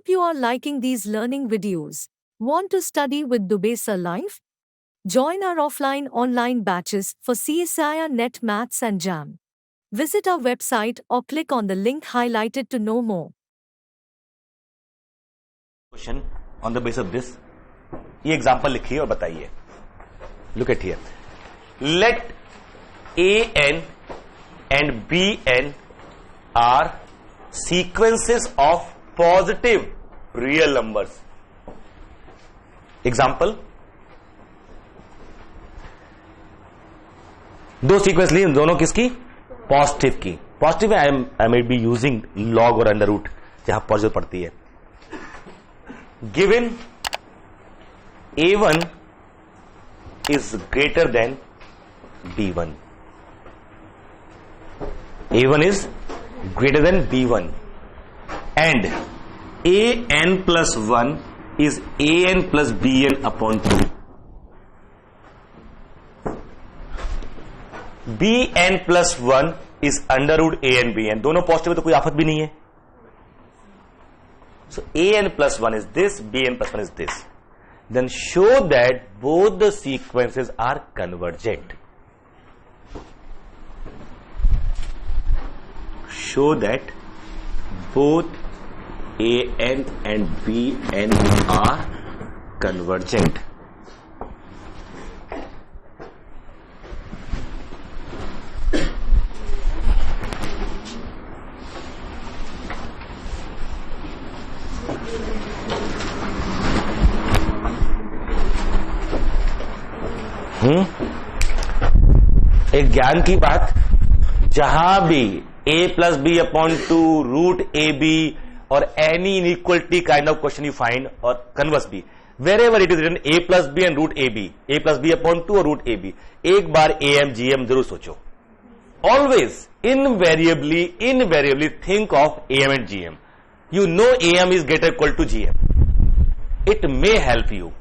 Hope you are liking these learning videos. Want to study with Dubey Sir live? Join our offline online batches for CSIR Net Maths and JAM. Visit our website or click on the link highlighted to know more. Question on the basis of this. ये example लिखिए और बताइए. Look at here. Let AN and BN are sequences of positive real numbers. Example. दो sequence ली, दोनों किसकी? Positive की. Positive I may be using log और under root जहां पॉजिटिव पड़ती है. Given A1 is greater than B1. A1 is greater than B1 and AN plus 1 is AN plus BN upon 2. BN plus 1 is under root AN BN. दोनों positive है तो कोई आफत भी नहीं है. So AN plus 1 is this, BN plus 1 is this. Then show that both the sequences are convergent. Show that both AN and BN are convergent. एक ज्ञान की बात, जहां भी a plus B upon 2 root A B और any inequality kind of question you find और converse B, wherever it is written a plus B and root A B, A plus B upon 2 और root A B, एक बार am gm जरूर सोचो. Always invariably think of am and gm. You know am is greater equal to gm. It may help you.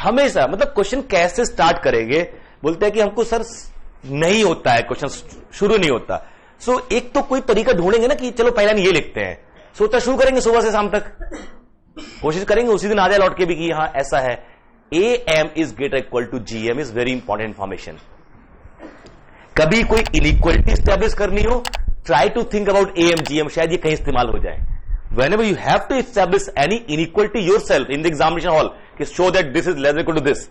हमेशा मतलब question कैसे start करेंगे, बोलते हैं कि हमको सर नहीं होता है, क्वेश्चन शुरू नहीं होता. सो एक तो कोई तरीका ढूंढेंगे ना कि चलो पहले ये लिखते हैं, सोचना शुरू करेंगे सुबह से शाम तक, कोशिश करेंगे उसी दिन आ जाए लौट के भी कि हाँ ऐसा है. AM is greater equal to GM is very important information. कभी कोई इनइक्वलिटी स्टैब्लिश करनी हो, try to think about AM GM, शायद ये कहीं इस्तेमाल हो जाए. Whenever you have to establish any inequality yourself in the examination hall, कि show that this is less than equal to this,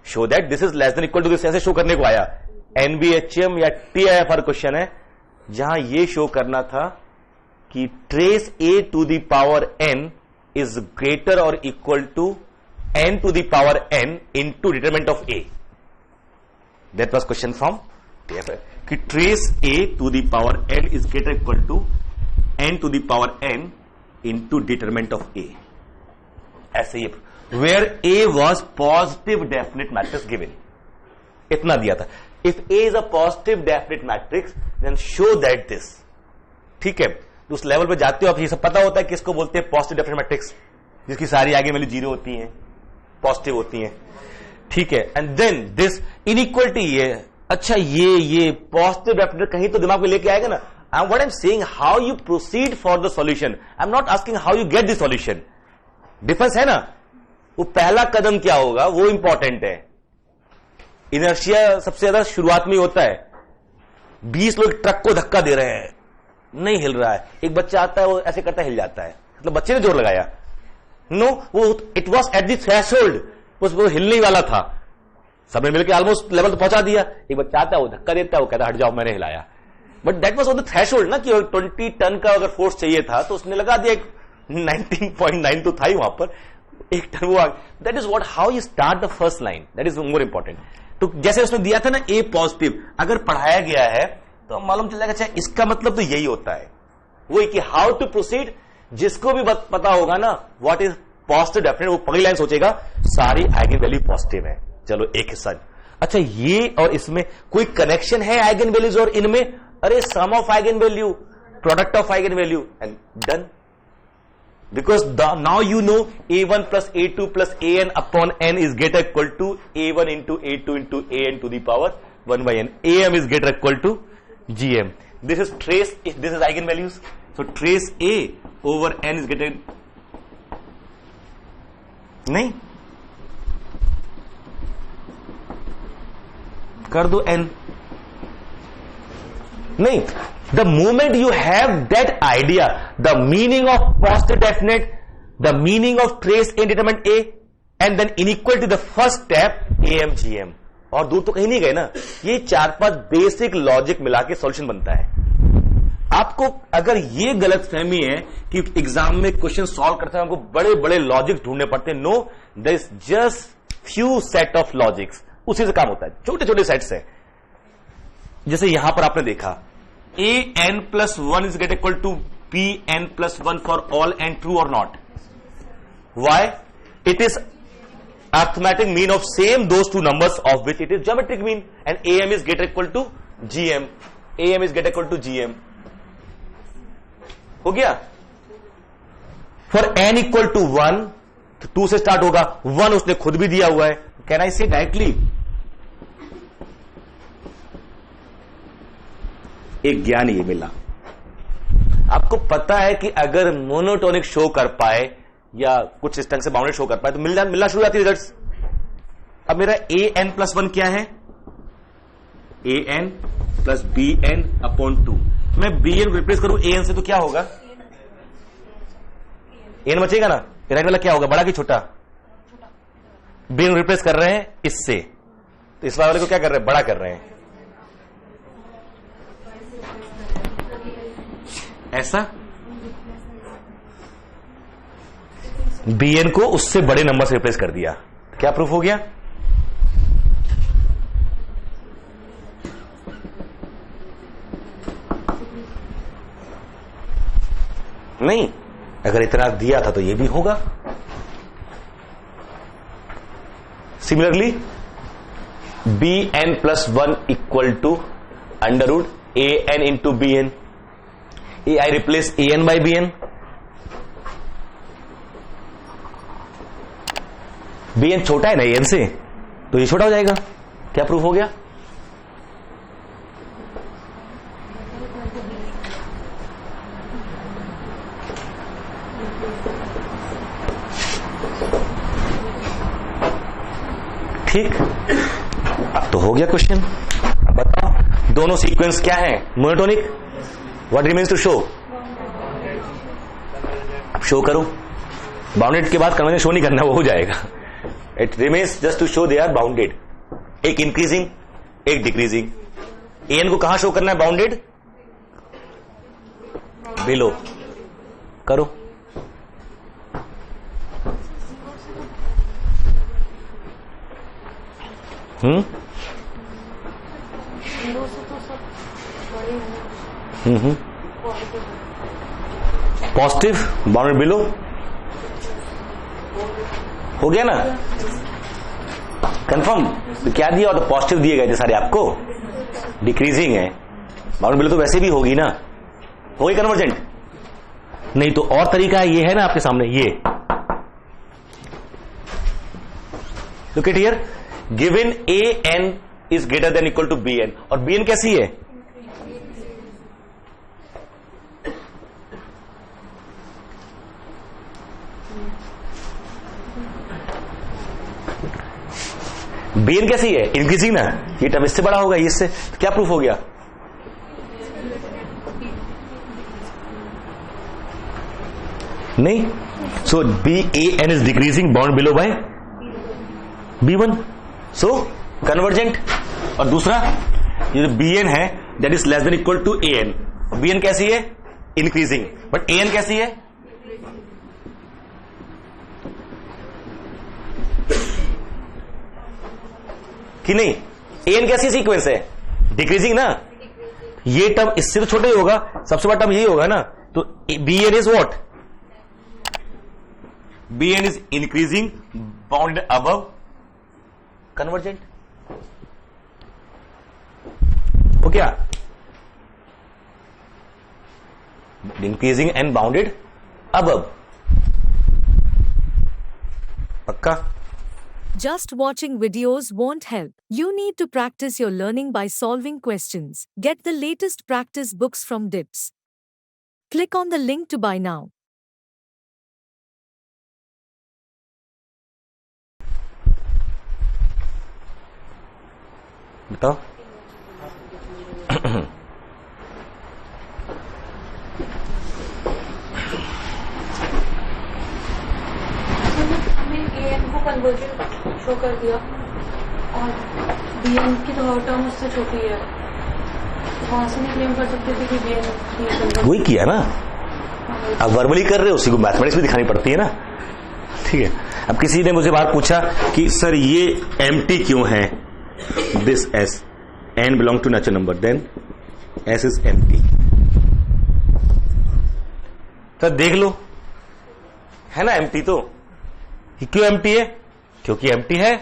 show that this is less than equal to this, ऐसे show करने को आया. NBHM या TIFR question है जहां ये show करना था कि trace A to the power n is greater or equal to n to the power n into determinant of A. That was question from TIFR कि trace A to the power n is greater or equal to n to the power n into determinant of A. ऐसे ही where A was positive definite matrix given, इतना दिया था. If A is a positive definite matrix, then show that this. ठीक है, तो उस level पे जाते हो आप, ये सब पता होता है किसको बोलते हैं पॉजिटिव डेफिनेट मैट्रिक्स, जिसकी सारी आगे वैल्यू जीरो होती हैं, पॉजिटिव होती हैं. ठीक है, एंड देन दिस इनइक्वलिटी, ये अच्छा ये पॉजिटिव डेफिनेट कहीं तो दिमाग में लेके आएगा ना. And what I'm saying, how you proceed for the solution. I'm not asking how you get the solution. Difference है ना, वो पहला कदम क्या होगा वो इंपॉर्टेंट है. इनर्शिया सबसे ज्यादा शुरुआत में होता है. 20 लोग ट्रक को धक्का दे रहे हैं, नहीं हिल रहा है, एक बच्चा आता है वो ऐसे करता हिल जाता है, मतलब बच्चे ने जोर लगाया. नो, वो it was at the threshold, वो हिलने ही वाला था, सबने मिलकर ऑलमोस्ट लेवल तो पहुंचा दिया. एक बच्चा आता है वो धक्का देता है, वो कहता है हट जाओ मैंने हिलाया. But that was on the threshold ना, कि 20 टन का अगर फोर्स चाहिए था तो उसने लगा दिया 19.9 तो था ही वहां पर, 1 टन वो. That is what how you start the first line, that is more important. तो जैसे उसने दिया था ना A पॉजिटिव, अगर पढ़ाया गया है तो मालूम चल जाएगा अच्छा इसका मतलब तो यही होता है. वही कि हाउ टू प्रोसीड, जिसको भी पता होगा ना व्हाट इज पॉजिटिव डेफिनेट, वो पहली लाइन सोचेगा सारी आइगन वैल्यू पॉजिटिव है. चलो एक हिस्सा, अच्छा ये और इसमें कोई कनेक्शन है आइगन वैल्यूज और इनमें, अरे sum of eigen value, product of eigen value, and done. Because now you know A1 plus A2 plus AN upon N is greater equal to A1 into A2 into AN to the power 1 by N. AM is greater equal to GM. This is trace, this is eigenvalues. So trace A over N is greater नहीं, कर दो n. नहीं, the moment you have that idea, the meaning of positive definite, the meaning of trace indeterminate A, and then inequality, the first step AM GM. और दूर तो कहीं नहीं गए ना. ये 4-5 बेसिक लॉजिक मिला के सॉल्यूशन बनता है. आपको अगर ये गलत फहमी है कि एग्जाम में क्वेश्चन सॉल्व करते हैं हमको बड़े बड़े लॉजिक ढूंढने पड़ते हैं, no, there is just few set of logics, उसी से काम होता है. छोटे छोटे सेट्स है. जैसे यहां पर आपने देखा a n plus 1 is get equal to b n plus 1 for all n, true or not? Why? It is arithmetic mean of same those two numbers of which it is geometric mean, and am is get equal to gm. am is get equal to gm. हो गया. For n equal to 1, तो 2 से start होगा. 1 उसने खुद भी दिया हुआ है. कैन आई से डायरेक्टली एक ज्ञान ये मिला. आपको पता है कि अगर मोनोटोनिक शो कर पाए या कुछ इस ढंग से बाउंडेड शो कर पाए तो मिलना शुरू हो जाती है रिजल्ट्स. अब मेरा a n plus 1 क्या है? a n plus b n upon 2. मैं b n रिप्लेस करूं a n से तो क्या होगा? a n बचेगा ना. राइट वाला क्या होगा, बड़ा कि छोटा? b n रिप्लेस कर रहे हैं इससे, तो इस वाले को क्या कर रहे हैं? बड़ा कर रहे हैं. ऐसा bn को उससे बड़े नंबर से रिप्लेस कर दिया. क्या प्रूफ हो गया? नहीं, अगर इतना दिया था तो ये भी होगा. Similarly bn plus 1 equal to under root an into bn. I replace an by bn. bn छोटा है ना an से, तो ये छोटा हो जाएगा. क्या प्रूफ हो गया? ठीक. अब तो हो गया क्वेश्चन. अब बताओ दोनों सीक्वेंस क्या है? Monotonic. What remains to show? अब शो करो. बाउंडेड के बाद कन्वर्जन शो नहीं करना, वो हो जाएगा. It remains just to show they are bounded. एक इंक्रीजिंग एक डिक्रीजिंग. एन को कहां शो करना है? Bounded below. करो. पॉजिटिव बाउंडेड बिलो हो गया ना. कंफर्म. तो क्या दिया? और तो पॉजिटिव दिए गए थे सारे आपको. डिक्रीजिंग है. बाउंडेड बिलो तो वैसे भी होगी ना. हो गई कन्वर्जेंट. नहीं तो और तरीका है, ये है ना आपके सामने. ये look at here. Given a n is greater than equal to b n, और b n कैसी है? b n कैसी है? इंक्रीजिंग ना. ये टर्म इससे बड़ा होगा, ये इससे. क्या प्रूफ हो गया? नहीं. So b a n is decreasing bound below by b1. So convergent. और दूसरा ये जो bn है that is less than equal to an. bn कैसी है? इंक्रीजिंग. बट an कैसी है? कि नहीं. an कैसी सीक्वेंस है? डिक्रीजिंग ना. ये टर्म इससे तो छोटा ही होगा. सबसे बड़ा टर्म यही होगा ना. तो bn is what? bn is increasing bounded above convergent. हो क्या? Increasing and bounded above. पक्का? Just watching videos won't help. You need to practice your learning by solving questions. Get the latest practice books from DIPS. Click on the link to buy now. बताओ। को conversion show कर दिया और BN की तो term उससे छोटी है, वहां से नहीं क्लेम कर सकते थे कि बीएन वही किया ना, अब वर्बली कर रहे हो, उसी को मैथमेटिक्स भी दिखानी पड़ती है ना। ठीक है, अब किसी ने मुझे बाहर पूछा कि सर ये एम्प्टी क्यों है, this S n belong to natural number, then S is empty. तो देख लो, है ना एम्प्टी, तो ये क्यों एम्प्टी है, क्योंकि एम्प्टी है।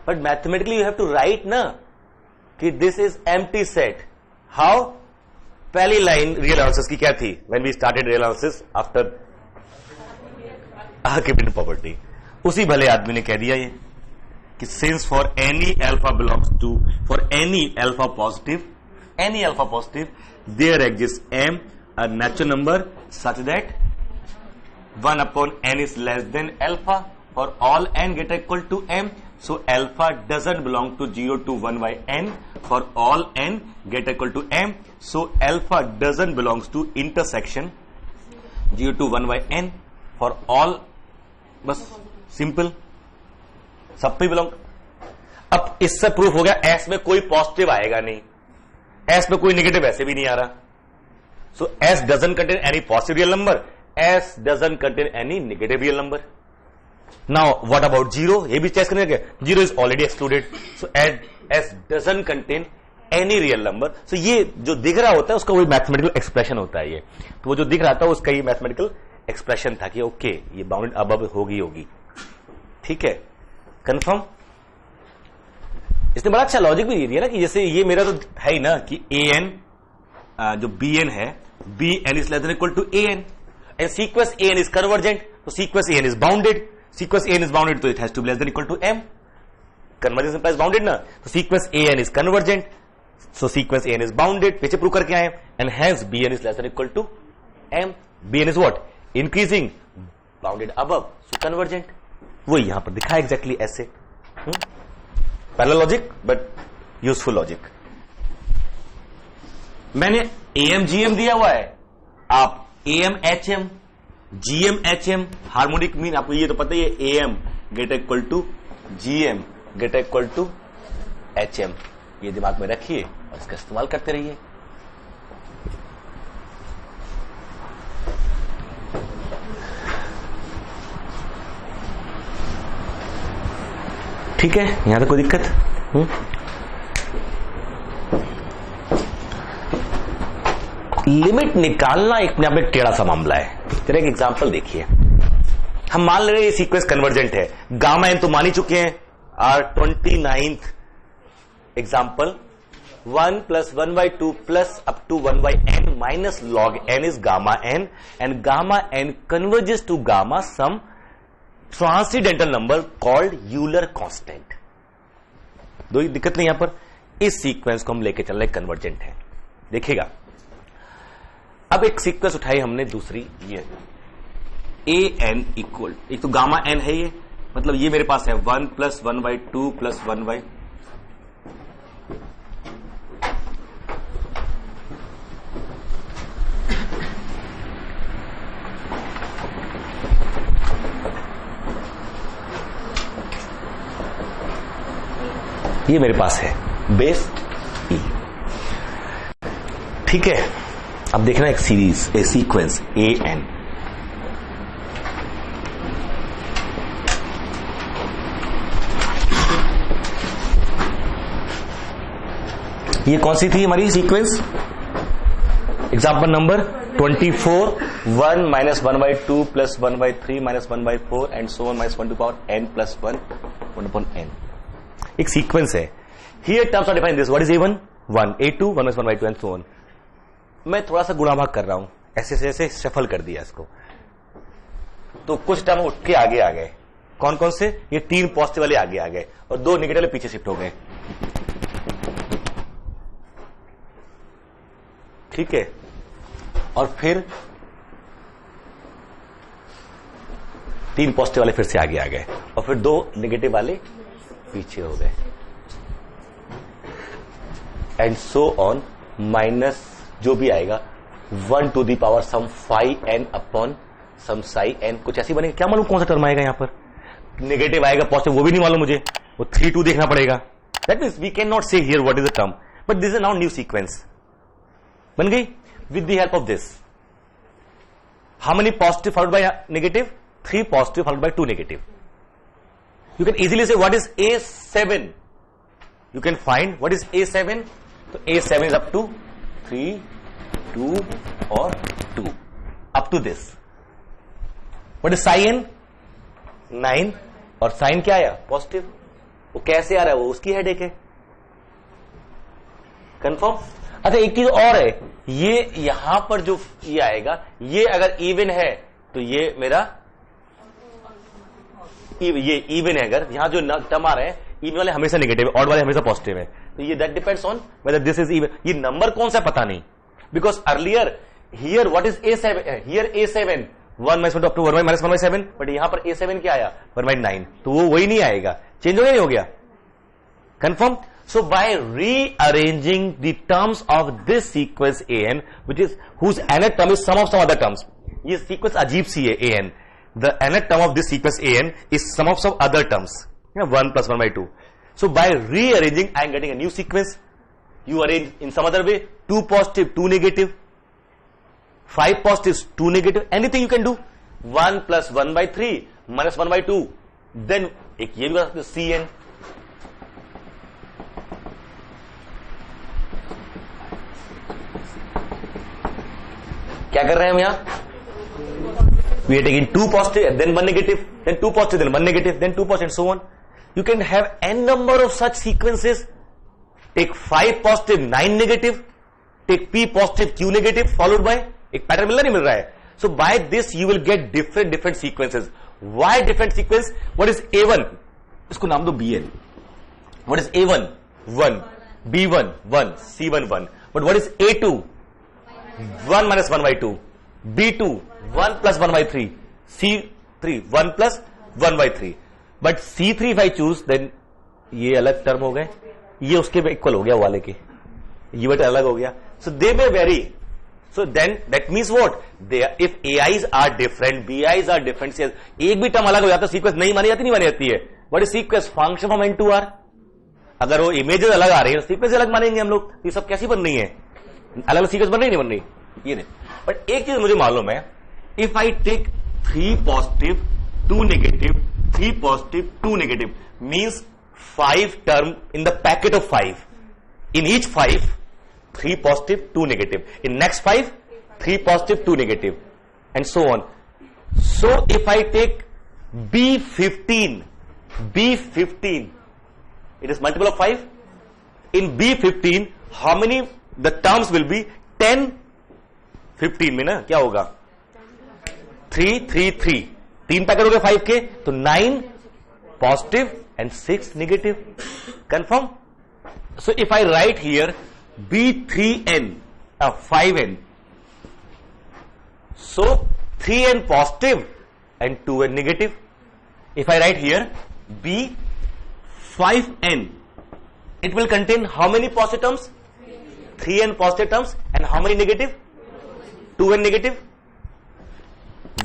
But mathematically you have to write ना कि this is empty set. How? पहली लाइन रियल एनालिसिस की क्या थी, when we started real analysis after Archimedes property, उसी भले आदमी ने कह दिया ये कि since for any alpha belongs to, for any alpha positive there exist m a natural number such that 1 upon n is less than alpha, for all n get equal to m, so alpha doesn't belong to 0 to 1 by n, for all n get equal to m, so alpha doesn't belongs to intersection 0 to 1 by n, for all, बस simple, सब पे belong. अब इससे proof हो गया S में कोई positive आएगा नहीं, एस में कोई नेगेटिव ऐसे भी नहीं आ रहा, so S doesn't contain any positive real number, S doesn't contain any negative real number. Now, what about zero? ये भी चेक करने लगे, zero is already excluded. So S doesn't contain any real number. So ये जो दिख रहा होता है उसका वही मैथमेटिकल एक्सप्रेशन होता है ये। तो वो जो दिख रहा था उसका ये मैथमेटिकल एक्सप्रेशन था कि ओके ये बाउंडेड अब होगी। ठीक है, कंफर्म। इसने बड़ा अच्छा लॉजिक भी दे दिया ना कि जैसे ये मेरा तो है ही ना कि an जो bn है, bn is less than equal to an. And sequence an is convergent, so sequence an is bounded. Sequence an is bounded, so it has to be less than equal to m. Convergence implies bounded ना, so sequence an is convergent, so sequence an is bounded. पीछे prove करके आए, and hence bn is less than equal to m. bn is what? Increasing, bounded above, so convergent. वही यहां पर दिखा exactly ऐसे. Parallel logic, but useful logic. मैंने am gm दिया हुआ है, आप AM HM GM HM harmonic mean आपको ये तो पता ही है, AM get equal to GM get equal to HM, ये दिमाग में रखिए और इसका इस्तेमाल करते रहिए। ठीक है, यहां तक कोई दिक्कत? लिमिट निकालना एक अपने आप में टेढ़ा सा मामला है। तेरा एक एग्जांपल देखिए, हम मान ले रहे हैं ये सीक्वेंस कन्वर्जेंट है, गामा एन तो मान ही चुके हैं, are 29th example 1 + 1/2 plus up to 1/n minus log n is gamma n, and gamma n converges to gamma some transcendental number called Euler constant। दो दिक्कत नहीं यहां पर, इस सीक्वेंस को हम लेके चल रहे कन्वर्जेंट है। देखिएगा, अब एक सीक्वेंस उठाई हमने दूसरी, ये a n इक्वल, एक तो गामा n है, ये मतलब ये मेरे पास है 1 + 1/2 प्लस 1/, ये मेरे पास है बेस e। ठीक है, अब देखना एक series, a sequence a n, ये कौन सी थी हमारी sequence? Example number 24 1 - 1/2 plus 1/3 minus 1/4 and so on minus 1 to power n plus 1 1 n। एक सीक्वेंस है, here terms are defined this, what is a1 1, a2 1 - 1/2 and so on. मैं थोड़ा सा गुणा भाग कर रहा हूं, ऐसे ऐसे शफल कर दिया इसको, तो कुछ टर्म उठ के आगे आ गए। कौन कौन से? ये 3 पॉजिटिव वाले आगे आ गए और 2 नेगेटिव वाले पीछे शिफ्ट हो गए। ठीक है, और फिर 3 पॉजिटिव वाले फिर से आगे आ गए और फिर 2 नेगेटिव वाले पीछे हो गए। एंड सो ऑन माइनस जो भी आएगा 1 to the power sum phi n upon sum psi n, कुछ ऐसी बनेगी। क्या मालूम कौन सा टर्म आएगा यहां पर, नेगेटिव आएगा पॉजिटिव वो भी नहीं मालूम मुझे, वो 3 2 देखना पड़ेगा। That means we can not say here what is the term, but this is now new sequence बन गई with the help of this. How many positive followed by negative, 3 positive followed by 2 negative. You can easily say what is A7, you can find what is A7, तो A7 is up to 3 2 or 2 up to this। what is psi n, 9, और sign क्या आया positive, वो कैसे आ रहा है वो उसकी हेडेक है, कंफर्म। अच्छा एक चीज और है, ये यहां पर जो ये आएगा ये अगर इवन है तो ये मेरा ये इवन है, अगर यहां जो टर्म आ रहे हैं इवन वाले हमेशा नेगेटिव है, ऑड वाले हमेशा पॉजिटिव है, तो ये that depends on whether this is even. ये नंबर कौन सा पता नहीं, because earlier here what is A7, here A7 1 - 1 to 1 - 1/7, but यहां पर A7 क्या आया 1/9, तो वो वही नहीं आएगा, चेंज हो गया नहीं हो गया, confirm. So by rearranging the terms of this sequence an which is whose nth term is sum of some other terms, ये सीक्वेंस अजीब सी है an, the nth term of this sequence an is sum of some other terms, 1 + 1/2। so by rearranging I am getting a new sequence, you arrange in some other way, 2 positive 2 negative, 5 positives 2 negative, anything you can do, 1 + 1/3 - 1/2, then एक ये भी बता सकते Cn। क्या कर रहे हैं हम यहां, we are taking 2 positive then 1 negative, then 2 positive then 1 negative, then 2 positive and so on। you can have n number of such sequences, take 5 positive 9 negative, take p positive q negative followed by, एक pattern मिल रहा नहीं मिल रहा है। so by this you will get different sequences। why different sequence, what is A1, इसको नाम दो Bn, what is A1 1, B1 1, C1 1, but what is A2 1 - 1/2, B2 1 + 1/3, C3 1 + 1/3, but C3 if I choose then ये अलग term हो गए, ये उसके equal हो गया वाले के, ये बट अलग हो गया, so they may vary। so then that means what, they if AIs are different, BIs are different, एक भी टर्म अलग हो जाता है सीक्वेंस नहीं मानी जाती, नहीं मानी जाती है। what is sequence, function from n to r, अगर वो इमेजेस अलग आ रही है सीक्वेंस अलग मानेंगे हम लोग, ये सब कैसी बन रही है, अलग अलग सीक्वेंस बन रही नहीं बन रही, ये नहीं। बट एक चीज मुझे मालूम है, if I take 3 positive 2 negative 3 positive 2 negative means 5 term in the packet of 5, in each 5 3 positive 2 negative, in next 5 3 positive 2 negative and so on। so if I take B15 it is multiple of 5, in B15 how many the terms will be 10 15 में ना क्या होगा 3 3 3, 3 packet हो गए 5 के, तो 9 positive and 6 negative, confirm. So if I right here B3n 5n, so 3n positive and 2n negative। if I write here B5n, it will contain how many positive terms, 3n positive terms and how many negative, 2n negative,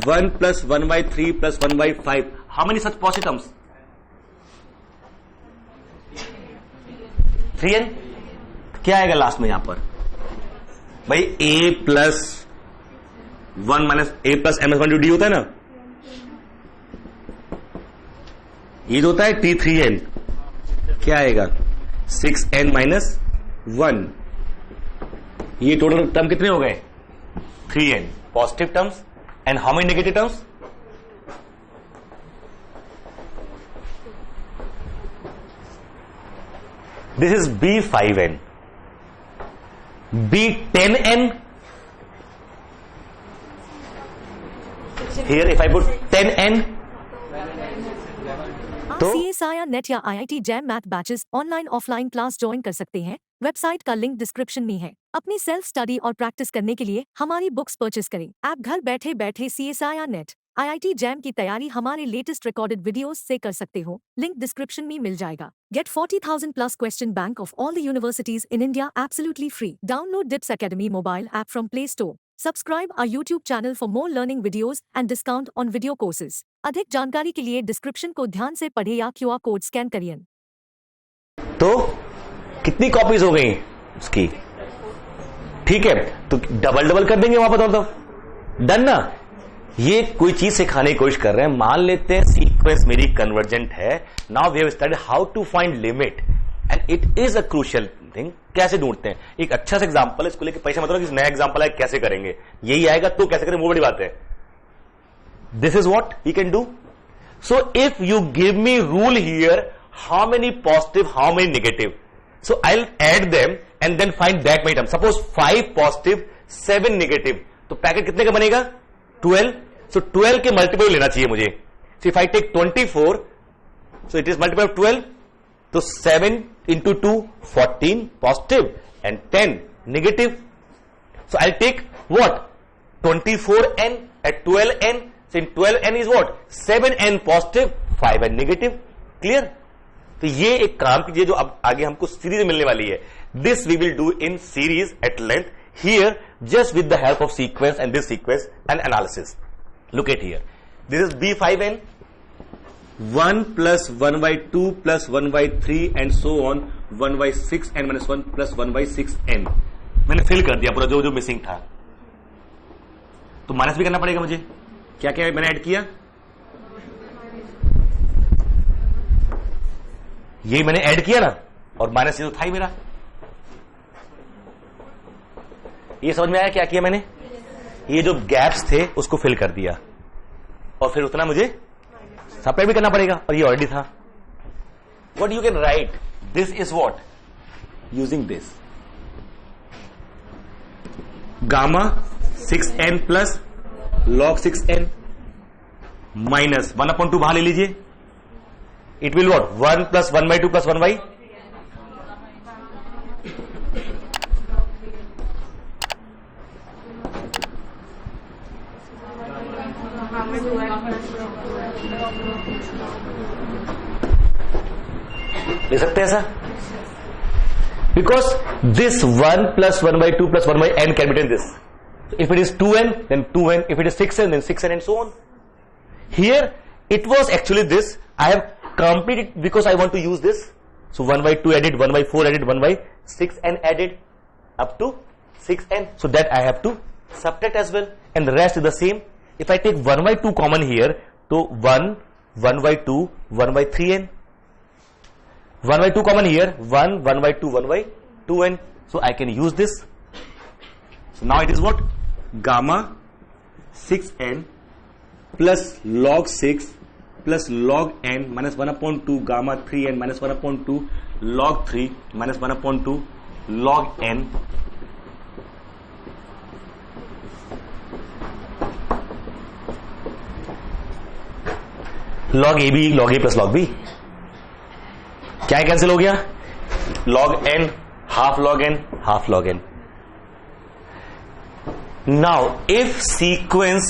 1 + 1/3 + 1/5, how many such positive terms, 3n। क्या आएगा last में यहां पर भाई, a + 1 - a + m - 1 d होता है ना, ये होता है T3n, क्या आएगा 6n - 1, ये टोटल टर्म कितने हो गए 3n positive terms and how many negative terms, this is B5n, B10n, here if I put 10n, आप CSIR नेट या IIT jam math batches online offline class join कर सकते हैं। वेबसाइट का लिंक डिस्क्रिप्शन में है। अपनी सेल्फ स्टडी और प्रैक्टिस करने के लिए हमारी बुक्स परचेस करें। आप घर बैठे बैठे CSIR नेट IIT जैम की तैयारी हमारे लेटेस्ट रिकॉर्डेड वीडियोस से कर सकते हो, लिंक डिस्क्रिप्शन में मिल जाएगा। Get 40,000 plus question bank of all the universities in India absolutely free. Download DIPS Academy mobile app from Play Store. Subscribe our YouTube channel for more learning videos and discount on video courses. अधिक जानकारी के लिए description को ध्यान से पढ़े या QR code scan करिए। तो कितनी कॉपीज हो गई उसकी? ठीक है, तो डबल कर देंगे वहां पर, तो डन ना। ये कोई चीज सिखाने की कोशिश कर रहे हैं। मान लेते हैं सीक्वेंस मेरी कन्वर्जेंट है। Now we have studied how to find limit and it is a crucial thing. कैसे ढूंढते हैं? एक अच्छा सा एग्जांपल है, इसको लेके पैसे मत लो कि नया एग्जांपल है कैसे करेंगे, यही आएगा तो कैसे करें वो बड़ी बात है। This is what we can do. So if you give me rule here, how many positive, how many negative, so I will add them and then find that many term. Suppose 5 positive 7 negative, तो packet कितने का बनेगा? 12। सो 12 के multiple लेना चाहिए मुझे। So if I take 24, so it is multiple of 12, तो 7 into 2 14 positive and 10 negative. So I'll take what? 24n at 12n. So in 12n is what? 7n positive, 5n negative. Clear? तो ये एक काम कीजिए जो अब आगे हमको सीरीज मिलने वाली है। This we will do in series at length here just with the help of sequence and this sequence and analysis. Look at here. This is B5n. 1 plus 1 by 2 plus 1 by 3 and so on 1 by 6n minus 1 plus 1 by 6n. मैंने fill कर दिया पूरा जो जो missing था। तो minus भी करना पड़ेगा मुझे। क्या क्या मैंने ऐड किया? यही मैंने ऐड किया ना, और माइनस ये तो था ही मेरा। ये समझ में आया क्या किया मैंने? ये जो गैप्स थे उसको फिल कर दिया और फिर उतना मुझे सपरेट भी करना पड़ेगा, और ये ऑलरेडी था। What you can write? This is what? Using this. Gamma 6n plus log 6n minus 1/2 बाहर ले लीजिए। It will what? 1 plus 1 by 2 plus 1 by ले सकते हैं ऐसा? Because this 1 plus 1 by 2 plus 1 by n can be written this. So if it is 2n, then 2n. If it is 6n, then 6n and so on. Here, it was actually this. I have completed because I want to use this. So 1 by 2 added, 1 by 4 added, 1 by 6n added up to 6n. So that I have to subtract as well. And the rest is the same. If I take 1 by 2 common here, so 1, 1 by 2, 1 by 3n. 1 by 2 common here, 1 by 2, 1 by 2n. So I can use this. So now it is what? Gamma 6n plus log 6 plus log n minus 1/2 gamma 3n minus 1/2 log 3 minus 1/2 log n log ab log a plus log b. क्या cancel हो गया? log n, half log n, half log n. Now if sequence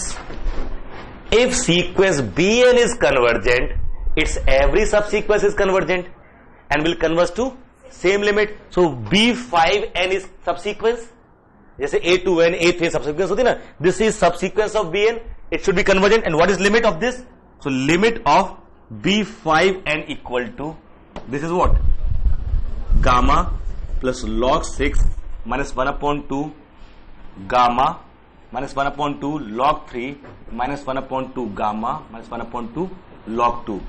bn is convergent, its every subsequence is convergent and will converge to same limit. So b5n is subsequence. जैसे a2n, a3 subsequence होती है ना, this is subsequence of bn. It should be convergent. And what is limit of this? So limit of b5n equal to, this is what? Gamma plus log 6 minus 1/2 gamma minus 1/2 log 3 minus 1/2 gamma minus 1/2 log 2.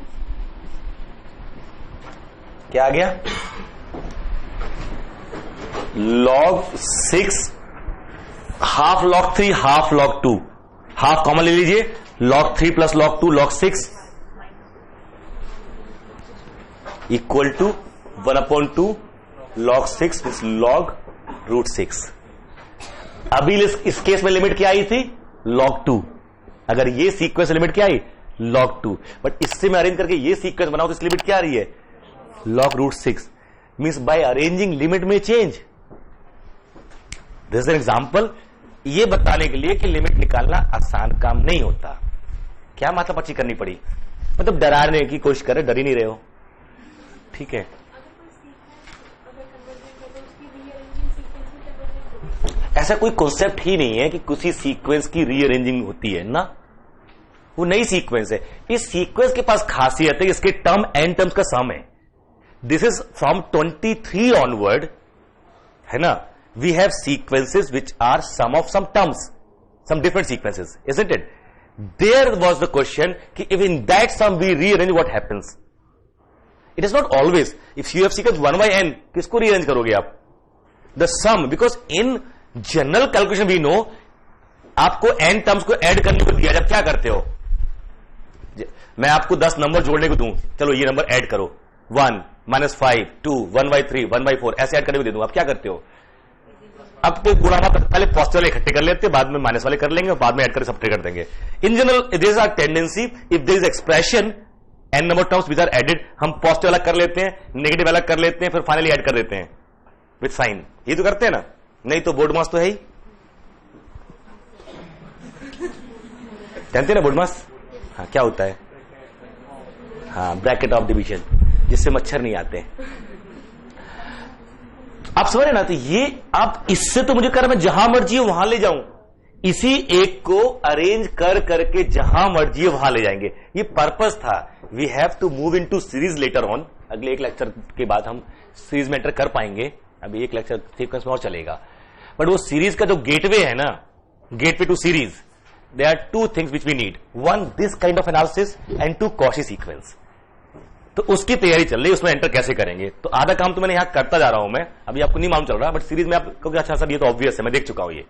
क्या आ गया? log 6 half log 3 half log 2, half common ले लीजिए, log 3 plus log 2 log 6 equal to 1/2 log 6 is log root 6. अभी इस case में limit क्या आई थी? log 2. अगर ये सीक्वेंस लिमिट क्या आई? log 2. बट इससे मैं अरेंज करके ये सीक्वेंस बनाऊं तो इस लिमिट क्या आ रही है? log root 6. Means by arranging limit में change. This is an example, ये बताने के लिए कि लिमिट निकालना आसान काम नहीं होता. क्या माथापच्ची करनी पड़ी? मतलब डराने की कोशिश कर रहे, डर ही नहीं रहे हो, ठीक है। ऐसा कोई कॉन्सेप्ट ही नहीं है कि किसी सीक्वेंस की रीअरेंजिंग होती है ना, वो नई सीक्वेंस है। इस सीक्वेंस के पास खासियत है, इसके टर्म एन टर्म्स का सम है। दिस इज फ्रॉम 23 ऑनवर्ड, है ना। We have sequences which are sum of some terms, some different sequences, isn't it? There was the question कि if in that sum we rearrange what happens? It is not always. If you have sequence 1 by n, किसको rearrange करोगे आप? The sum, because in general calculation we know आपको n terms को add करने को दिया, जब क्या करते हो? मैं आपको 10 नंबर जोड़ने को दूं, चलो ये नंबर ऐड करो, 1 -5 2 1 by 3 1 by 4 ऐसे ऐड करने को दे दूं, आप क्या करते हो? अब तो गुणा पहले पॉजिटिव वाले इकट्ठे कर लेते हैं, बाद में माइनस वाले कर लेंगे, और बाद में ऐड करके सब्ट्रैक्ट कर देंगे। In general this is our tendency, if there is expression n number terms which are added, हम पॉजिटिव अलग कर लेते हैं, नेगेटिव अलग कर लेते हैं, फिर फाइनली ऐड कर देते हैं विथ साइन। ये तो करते हैं ना, नहीं तो बोर्ड मास तो है ही, जानते हैं ना बोर्ड मास? हाँ, क्या होता है? हाँ, ब्रैकेट ऑफ डिवीजन, जिससे मच्छर नहीं आते। आप समझ रहे ना? तो ये आप इससे तो मुझे कर मैं जहां मर्जी हो वहां ले जाऊं, इसी एक को अरेंज कर करके जहां मर्जी हो वहां ले जाएंगे, ये पर्पस था। We have to move in to series later on. अगले एक लेक्चर के बाद हम सीरीज में एंटर कर पाएंगे, अभी एक लेक्चर सीक्वेंस में और चलेगा। बट वो सीरीज का जो गेटवे है ना, gateway to series, there are two things which we need, one this kind of analysis and two Cauchy sequence. तो उसकी तैयारी चल रही है, उसमें एंटर कैसे करेंगे। तो आधा काम तो मैंने यहां करता जा रहा हूं मैं, अभी आपको नहीं मालूम चल रहा, बट सीरीज में आप कहोगे अच्छा सर ये तो ऑब्वियस है, मैं देख चुका हूं, ये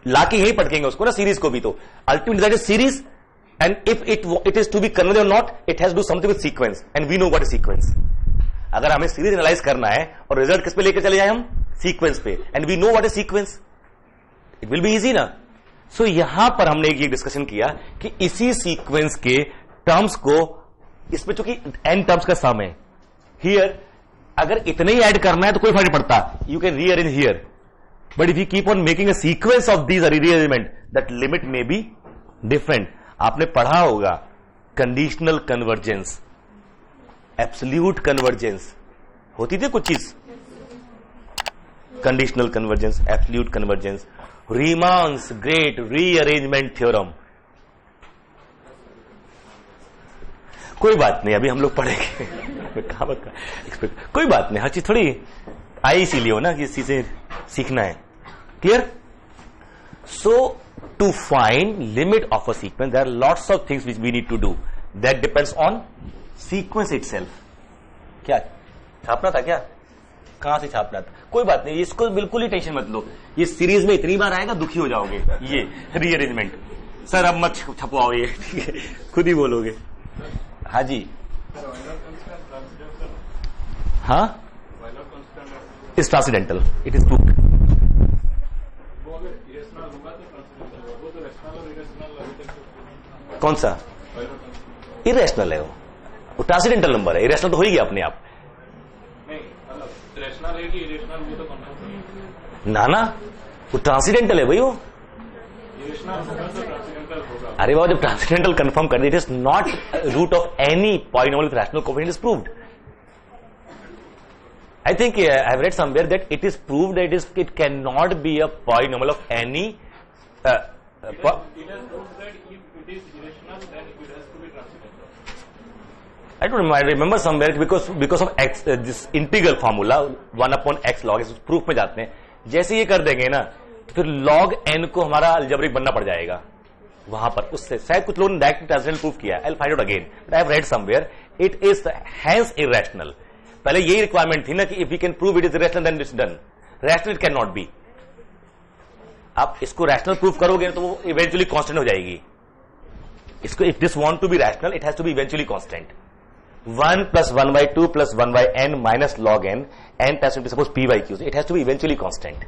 लाके यही पटकेंगे उसको ना, सीरीज को भी। तो ultimately that is series, and if it is to be converge और not, it has do something with sequence, and we know what is sequence. अगर हमें सीरीज एनालाइज करना है और रिजल्ट किस पे लेकर चले जाए हम? सीक्वेंस पे, and we know what is sequence, it will be easy ना। सो यहां पर हमने एक डिस्कशन किया कि इसी सीक्वेंस के टर्म्स को, इसमें चूंकि n टर्म्स का सम है हियर, अगर इतने ही ऐड करना है तो कोई फर्क नहीं पड़ता, you can rearrange here. But if you keep on making a sequence of these rearrangement, that limit may be different. आपने पढ़ा होगा कंडीशनल कन्वर्जेंस, एब्सोल्यूट कन्वर्जेंस, होती थी कुछ चीज, conditional convergence, absolute convergence, Riemann's great rearrangement theorem. कोई बात नहीं, अभी हम लोग पढ़ेंगे कोई बात नहीं, हर चीज थोड़ी आई इसीलिए हो ना कि इसी से सीखना है। Clear? So to find limit of a sequence there are lots of things which we need to do, that depends on sequence itself. क्या छापना था? क्या कहां से छापना था? कोई बात नहीं, इसको बिल्कुल ही टेंशन मत लो, ये सीरीज में इतनी बार आएगा दुखी हो जाओगे। ये रीअरेंजमेंट सर अब मत छपवाओ, ये ठीक है, खुद ही बोलोगे। हाँ जी, हाँ, is transcendental, it is proved. कौन सा? इरेशनल है वो ट्रांसीडेंटल नंबर है, इरेशनल तो हो ही गया अपने आप। ना ना, वो ट्रांसीडेंटल है भाई वो। अरे बाबा, जब ट्रांसीडेंटल कंफर्म कर दी, it is not root of any polynomial with rational coefficient, is proved. I think I have read somewhere that it is proved that it cannot be a polynomial of any. It has proved that if it is irrational, then it has to be transcendental. I don't remember. I remember somewhere because of x this integral formula 1/x log इस proof में जाते हैं, जैसे ये कर देंगे ना तो फिर log n को हमारा अलजेब्रिक बनना पड़ जाएगा वहां पर। उससे शायद कुछ लोगों ने डायरेक्ट ट्रांसेंडेंटल प्रूफ किया, I'll find out again, but I have read somewhere it is hence irrational. पहले यही रिक्वायरमेंट थी ना कि if we can prove it is rational then it's done, rational it can not be. आप इसको rational prove करोगे तो वो इवेंचुअली कांस्टेंट हो जाएगी। इसको if this want to be rational it has to be eventually constant. 1 + 1/2 + 1/n minus log n, n times suppose p by q, it has to be eventually constant.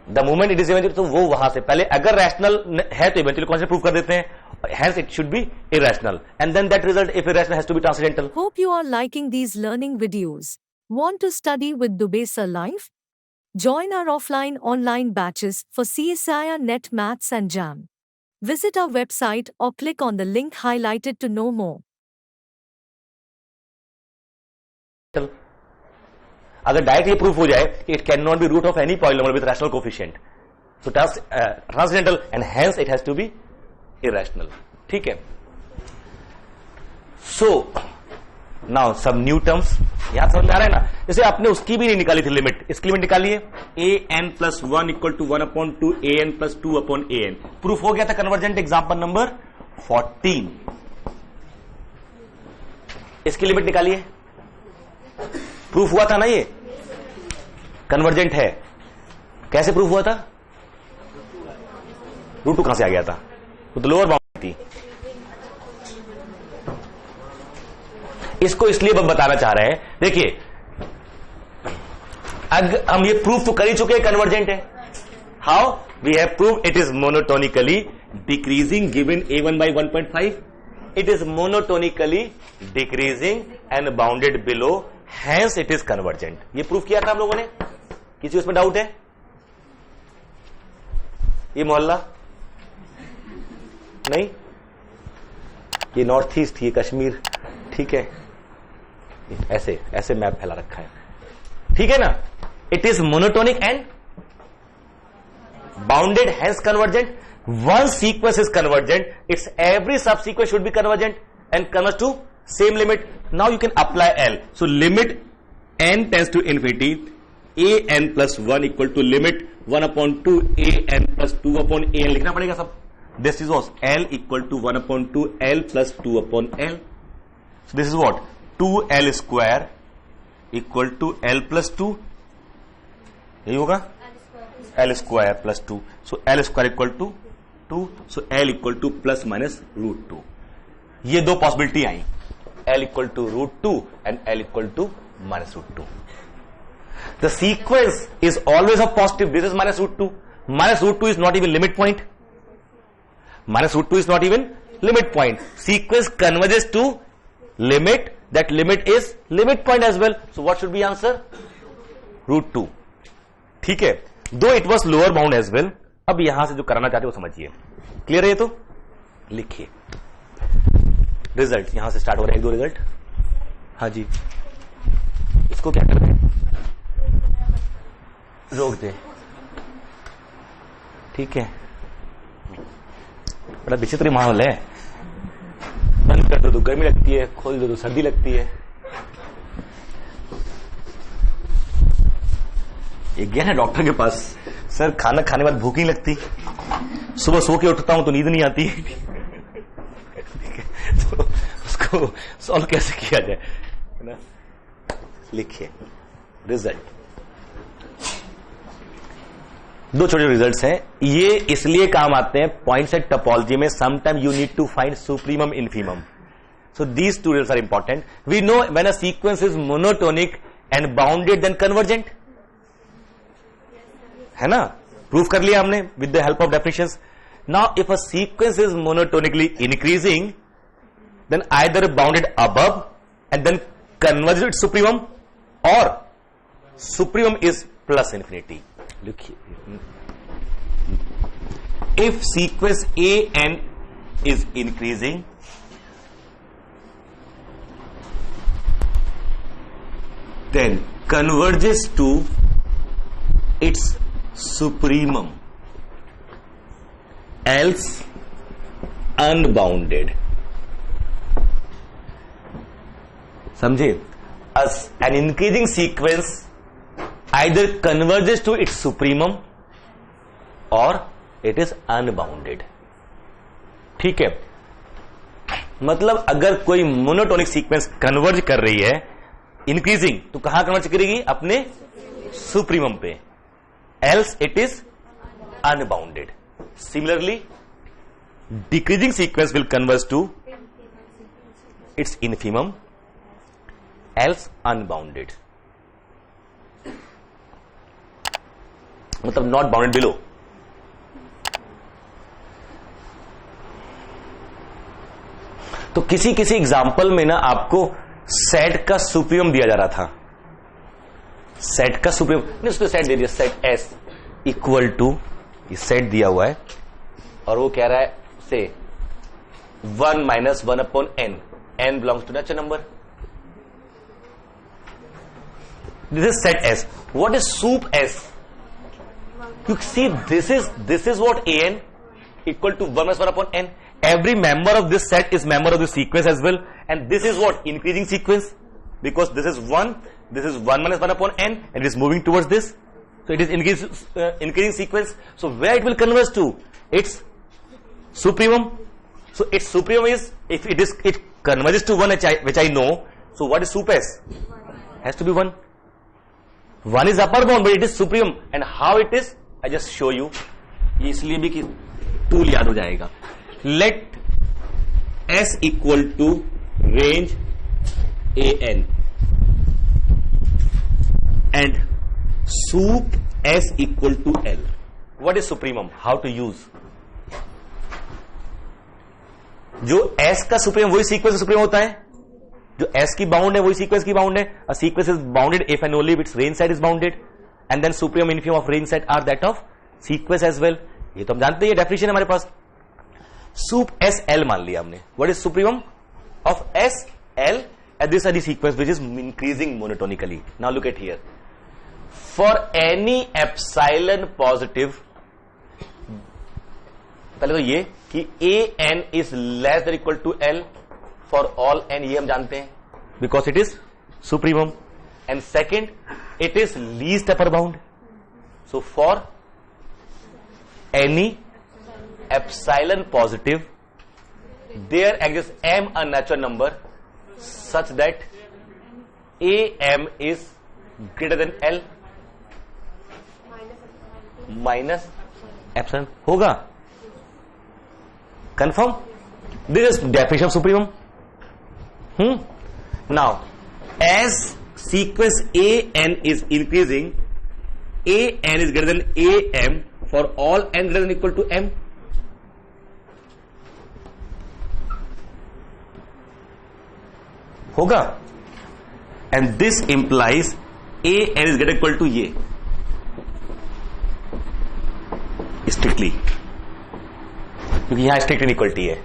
The moment it is eventually, तो वो वहां से पहले अगर rational है तो eventually constant prove कर देते हैं, hence it should be irrational, and then that result if irrational has to be transcendental. Hope you are liking these learning videos. Want to study with Dubey Live? Join our offline online batches for CSIR Net Maths and JAM. Visit our website or click on the link highlighted to know more. अगर direct ये proof हो जाए it can not be root of any polynomial with rational coefficient, so transcendental and hence it has to be irrational. ठीक है. So now some new terms यहां समझ में आ रहा है ना. जैसे आपने उसकी भी नहीं निकाली थी लिमिट, इसकी लिमिट निकालिए an+1 equal to 1/2 an+2/an. Proof हो गया था कन्वर्जेंट. Example number 14. इसकी लिमिट निकालिए. प्रूफ हुआ था ना, ये कन्वर्जेंट है. कैसे प्रूफ हुआ था? √2 कहां से आ गया था? वो तो लोअर बाउंड थी. इसको इसलिए बताना चाह रहे हैं, देखिए अगर हम ये प्रूफ तो कर ही चुके हैं कन्वर्जेंट है. How we have prove it is monotonically decreasing given a1/1.5. It is monotonically decreasing and bounded below, hence it is convergent. ये प्रूफ किया था हम लोगों ने. किसी उसमें डाउट है? ये मोहल्ला नहीं, ये नॉर्थ ईस्ट, ये कश्मीर. ठीक है, ऐसे ऐसे मैप फैला रखा है. ठीक है ना. It is monotonic and bounded, hence convergent. One sequence is convergent, it's every subsequence should be convergent and converge to same limit. Now you can apply L. So limit n tends to infinity, an+1 equal to limit 1/2 an+2/an. लिखना पड़ेगा सब. This is what L equal to 1/2 L plus 2/L. So this is what 2L square equal to L plus 2. यही होगा L square plus 2. So L square equal to 2. So L equal to plus minus √2. ये दो possibility I. L equal to √2 and L equal to minus √2. The sequence is always of positive. This is minus √2. Minus √2 is not even limit point. Minus √2 is not even limit point. Sequence converges to limit. That limit is limit point as well. So what should be answer? √2. ठीक है. Though it was lower bound as well. अब यहां से जो कराना चाहते हो वो समझिए. क्लियर है ये? तो लिखिए रिजल्ट. यहां से स्टार्ट हो रहे हैं 1-2 रिजल्ट. हाँ जी, इसको क्या करना है? रोक दे. ठीक है. बड़ा विचित्र माहौल है. बंद कर दो तो गर्मी लगती है, खोल दो तो सर्दी लगती है. एक गया ना डॉक्टर के पास, सर खाना खाने के बाद भूख नहीं लगती, सुबह सो के उठता हूं तो नींद नहीं आती. तो उसको सॉल्व कैसे किया जाए, है ना? लिखिए रिजल्ट. दो छोटे रिजल्ट्स हैं. ये इसलिए काम आते हैं पॉइंट सेट टोपोलॉजी में. Sometime you need to find supremum infimum. So these two results are important. We know when a sequence is monotonic and bounded then convergent, है ना? प्रूफ कर लिया हमने with the help of definitions. Now if a sequence is monotonically increasing then either bounded above and then converges to its supremum or supremum is plus infinity. Look here. If sequence an is increasing, then converges to its supremum, else unbounded. समझे? An increasing sequence either converges to its supremum or it is unbounded. ठीक है. मतलब अगर कोई monotonic sequence converge कर रही है increasing, तो कहां कन्वर्ज करेगी? अपने सुप्रीमम पे. Else it is unbounded. Similarly decreasing sequence will converge to its infimum, else unbounded. मतलब not bounded below. तो किसी किसी एग्जाम्पल में ना आपको सेट का सुप्रीमम दिया जा रहा था. सेट का सुप्रीमम नहीं, उसको सेट दे दिया. सेट एस इक्वल टू, ये सेट दिया हुआ है और वो कह रहा है say 1 minus 1 upon n. N belongs to natural number. This is set S. What is sup S? You see, this is what an equal to 1 minus 1 upon n. Every member of this set is member of the sequence as well, and this is what increasing sequence, because this is 1 minus 1 upon n, and it is moving towards this, so it is increasing sequence. So where it will converge to? Its supremum. So its supremum is, if it converges to 1, which I know. So what is sup S? Has to be 1. 1 is upper bound, but it is supremum. And how it is? I just show you. इसलिए भी कि tool याद हो जाएगा. Let S equal to range an and sup S equal to L. What is supremum? How to use? जो S का supreme वही sequence supreme होता है, जो S की बाउंड है वही सीक्वेंस की बाउंड है. A sequence is bounded if and only if its range set is bounded, and then supreme infimum of range set are that of sequence as well. ये तो हम जानते हैं, ये डेफिनेशन है हमारे पास. sup S L मान लिया हमने. What is supremum of S L? And these are the sequence which is increasing monotonically. Now look at here. For any epsilon positive, पहले तो ये कि a n is less than equal to L for all n, ये हम जानते हैं because it is supremum. And second, it is least upper bound. So for any epsilon positive, there exists m a natural number such that am is greater than L minus epsilon होगा. Confirm? This is definition of supremum. Now, as sequence an is increasing, an is greater than am for all n greater than equal to m. होगा. And this implies an is greater equal to ये strictly, क्योंकि यहां strict inequality है.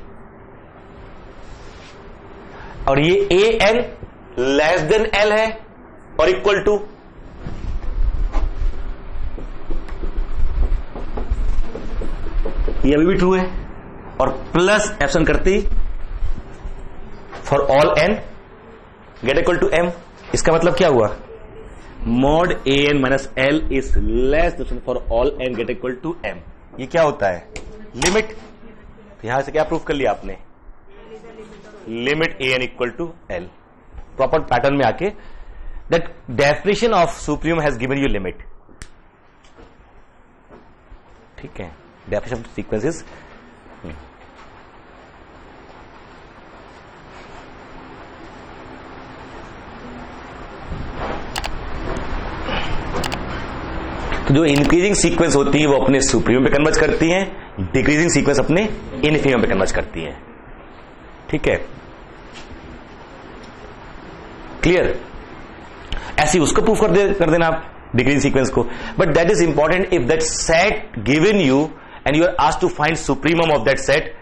और ये an less than L है और equal to ये अभी भी ट्रू है, और प्लस एप्सिलॉन करती for all n get equal to m. इसका मतलब क्या हुआ? Mod an minus L is less for all n get equal to m. ये क्या होता है? लिमिट. यहां से क्या प्रूफ कर लिया आपने? Limit an equal to L. Proper pattern में आके that definition of supreme has given you limit. ठीक है, डेफिनेशन ऑफ सीक्वेंसेस. तो जो इंक्रीजिंग सीक्वेंस होती है वो अपने सुप्रीम पे कन्वर्ज करती हैं, डिक्रीजिंग सीक्वेंस अपने इनफीमम पे कन्वर्ज करती हैं. ठीक है, क्लियर? ऐसे उसको प्रूफ कर देना आप डिक्रीजिंग सीक्वेंस को. But that is important if that set given you and you are asked to find supremum of that set.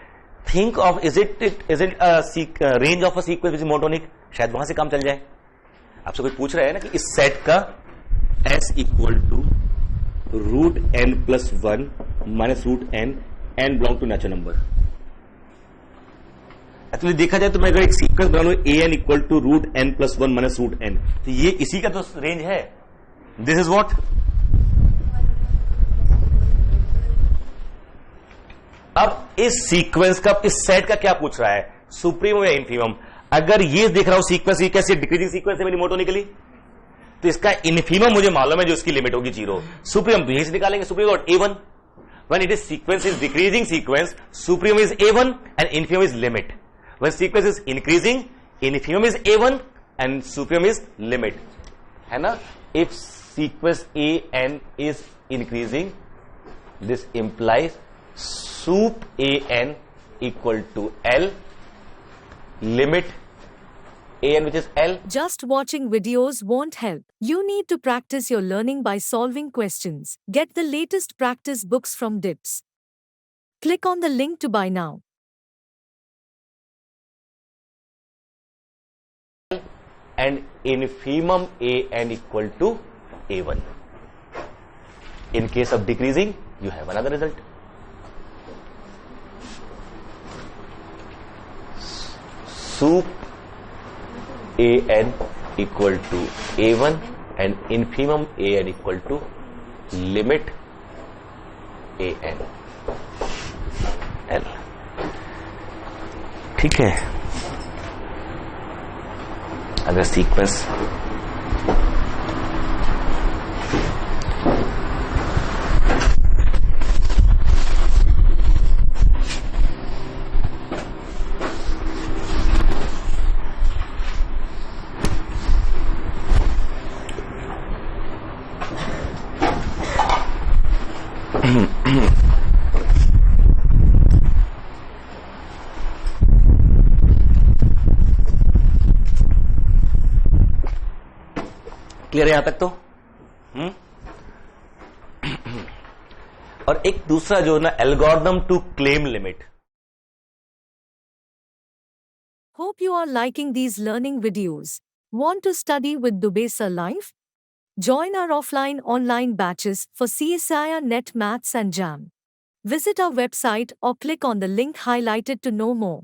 Think of is it range of a sequence which is monotonic. शायद वहां से काम चल जाए. आपसे कोई पूछ रहा है ना कि इस सेट का S equal to root n plus 1 minus root n belong to natural number. Actually देखा जाए तो मैं अगर एक सीक्वेंस बना लूं an equal to root n plus 1 minus root n, तो ये इसी का तो रेंज है. This is what. अब इस सीक्वेंस का, इस सेट का क्या पूछ रहा है? सुप्रीमम या इनफीमम. अगर ये देख रहा हूं सीक्वेंस, ये कैसे डिक्रीजिंग सीक्वेंस है मेरी मोनोटोनिकली, तो इसका इनफीमम मुझे मालूम है जो इसकी लिमिट होगी 0. सुप्रीमम तो यहीं से निकालेंगे. Supremum a1. When it is sequence is decreasing sequence, supremum is a1 and infimum is limit. When sequence is increasing, infimum is a1 and supremum is limit. है ना? If sequence an is increasing, this implies sup an equal to L, limit an which is L. Just watching videos won't help. You need to practice your learning by solving questions. Get the latest practice books from DIPS. Click on the link to buy now. and infimum an equal to a1. In case of decreasing, you have another result. Sup an equal to a1 and infimum an equal to limit an l. ठीक है. अगर sequence clear है यहां तक तो? और एक दूसरा जो ना algorithm to claim limit. Hope you are liking these learning videos. Want to study with Dubesa Live? Join our offline online batches for CSIR Net Maths and JAM. Visit our website or click on the link highlighted to know more.